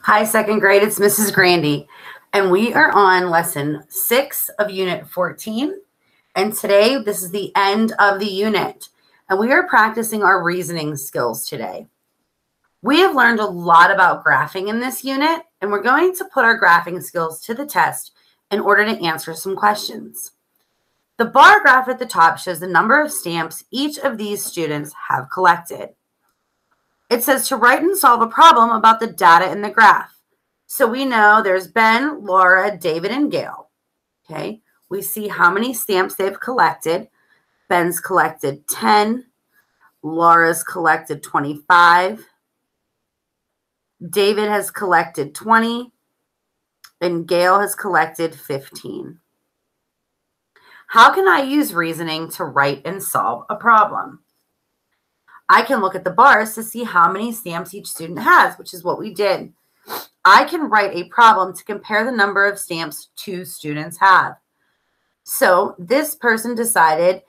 Hi, second grade. It's Mrs. Grandy, and we are on lesson 6 of Unit 14. And today, this is the end of the unit, and we are practicing our reasoning skills today. We have learned a lot about graphing in this unit, and we're going to put our graphing skills to the test in order to answer some questions. The bar graph at the top shows the number of stamps each of these students have collected. It says to write and solve a problem about the data in the graph. So we know there's Ben, Laura, David, and Gail. Okay, we see how many stamps they've collected. Ben's collected 10. Laura's collected 25. David has collected 20. And Gail has collected 15. How can I use reasoning to write and solve a problem? I can look at the bars to see how many stamps each student has, which is what we did. I can write a problem to compare the number of stamps 2 students have. So this person decided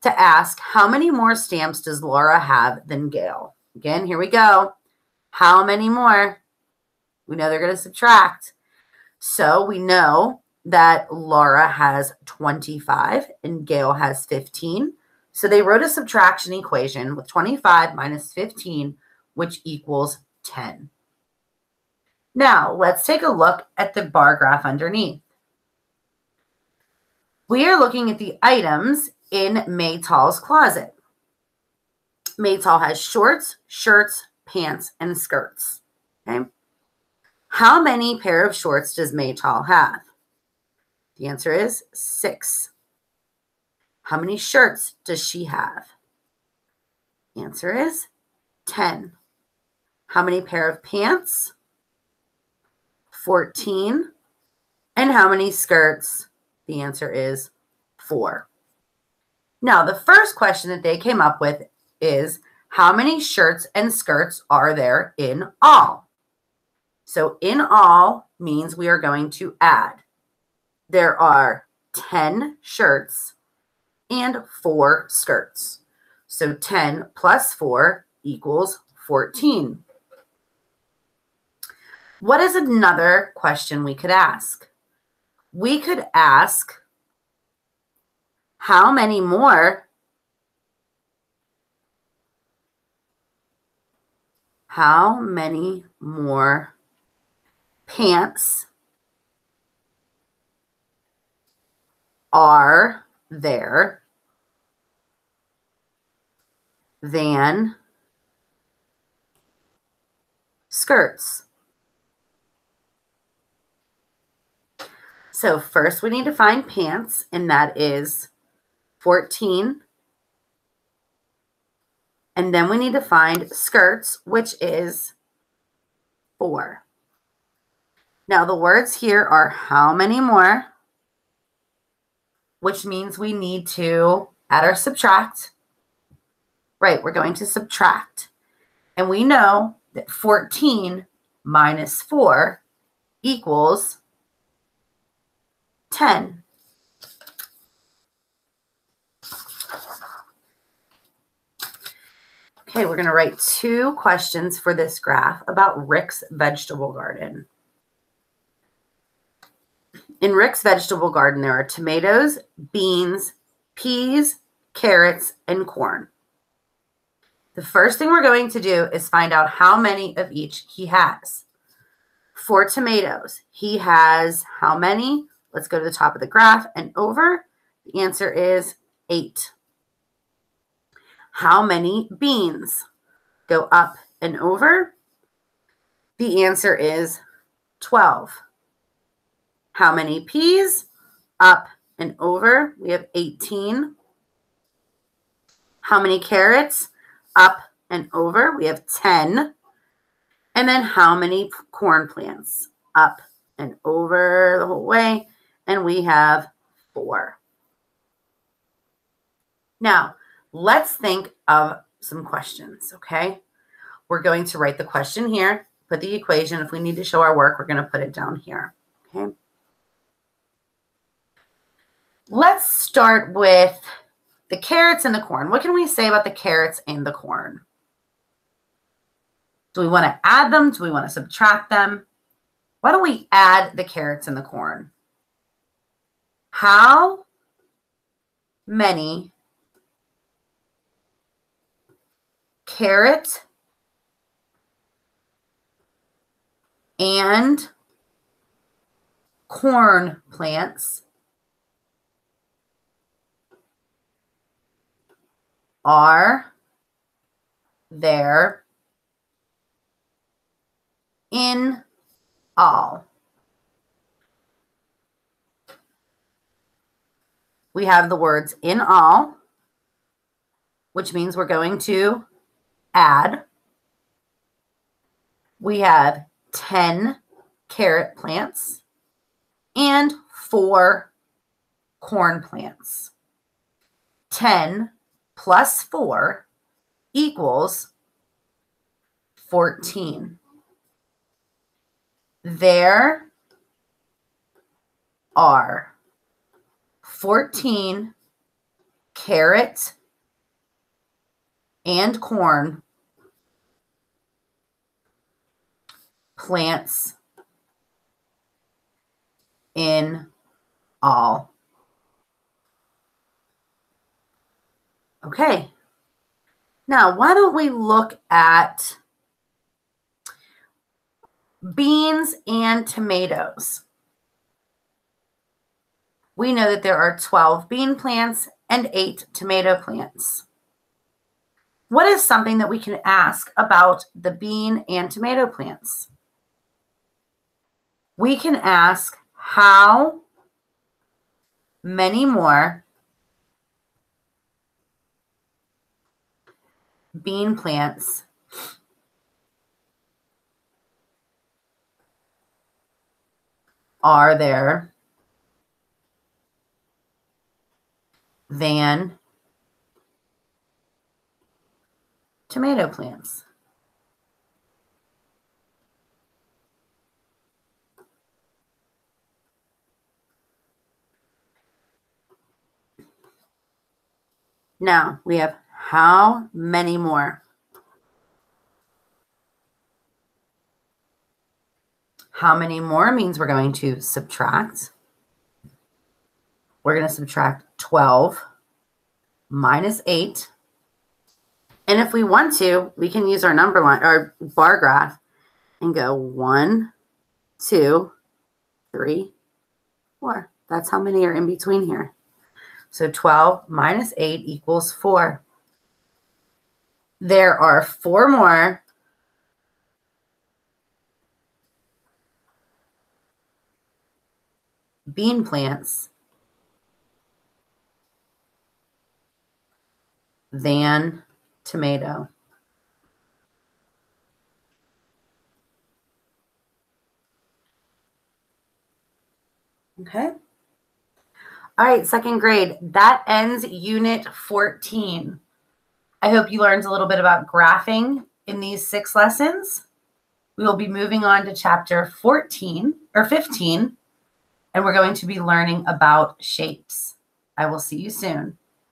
to ask, how many more stamps does Laura have than Gail? Again, here we go. How many more? We know they're going to subtract. So we know that Laura has 25 and Gail has 15. So they wrote a subtraction equation with 25 minus 15, which equals 10. Now, let's take a look at the bar graph underneath. We are looking at the items in Maytal's closet. Maytal has shorts, shirts, pants, and skirts. Okay. How many pair of shorts does Maytal have? The answer is 6. How many shirts does she have? The answer is 10. How many pair of pants? 14. And how many skirts? The answer is 4. Now, the first question that they came up with is, how many shirts and skirts are there in all? So in all means we are going to add. There are 10 shirts and 4 skirts. So 10 plus 4 equals 14. What is another question we could ask? We could ask, how many more pants are there than skirts? So first we need to find pants, and that is 14. And then we need to find skirts, which is 4. Now the words here are how many more, which means we need to add or subtract. Right, we're going to subtract. And we know that 14 minus 4 equals 10. Okay, we're going to write 2 questions for this graph about Rick's vegetable garden. In Rick's vegetable garden, there are tomatoes, beans, peas, carrots, and corn. The first thing we're going to do is find out how many of each he has. For tomatoes, he has how many? Let's go to the top of the graph and over. The answer is 8. How many beans? Go up and over. The answer is 12. How many peas? Up and over. We have 18. How many carrots? Up and over. We have 10. And then how many corn plants? Up and over the whole way. And we have 4. Now, let's think of some questions, okay? We're going to write the question here, put the equation. If we need to show our work, we're going to put it down here, okay? Let's start with the carrots and the corn. What can we say about the carrots and the corn? Do we want to add them? Do we want to subtract them? Why don't we add the carrots and the corn? How many carrot and corn plants are there in all? We have the words in all, which means we're going to add. We have 10 carrot plants and 4 corn plants. 10 plus 4 equals 14. There are 14 carrot and corn plants in all. Okay. Now, why don't we look at beans and tomatoes? We know that there are 12 bean plants and 8 tomato plants. What is something that we can ask about the bean and tomato plants? We can ask how many more bean plants are there than tomato plants? Now we have how many more? How many more means we're going to subtract. We're going to subtract 12 minus 8. And if we want to, we can use our number line, our bar graph, and go 1, 2, 3, 4. That's how many are in between here. So 12 minus 8 equals 4. There are 4 more bean plants than tomato. Okay. All right, second grade. That ends Unit 14. I hope you learned a little bit about graphing in these 6 lessons. We will be moving on to chapter 14 or 15, and we're going to be learning about shapes. I will see you soon.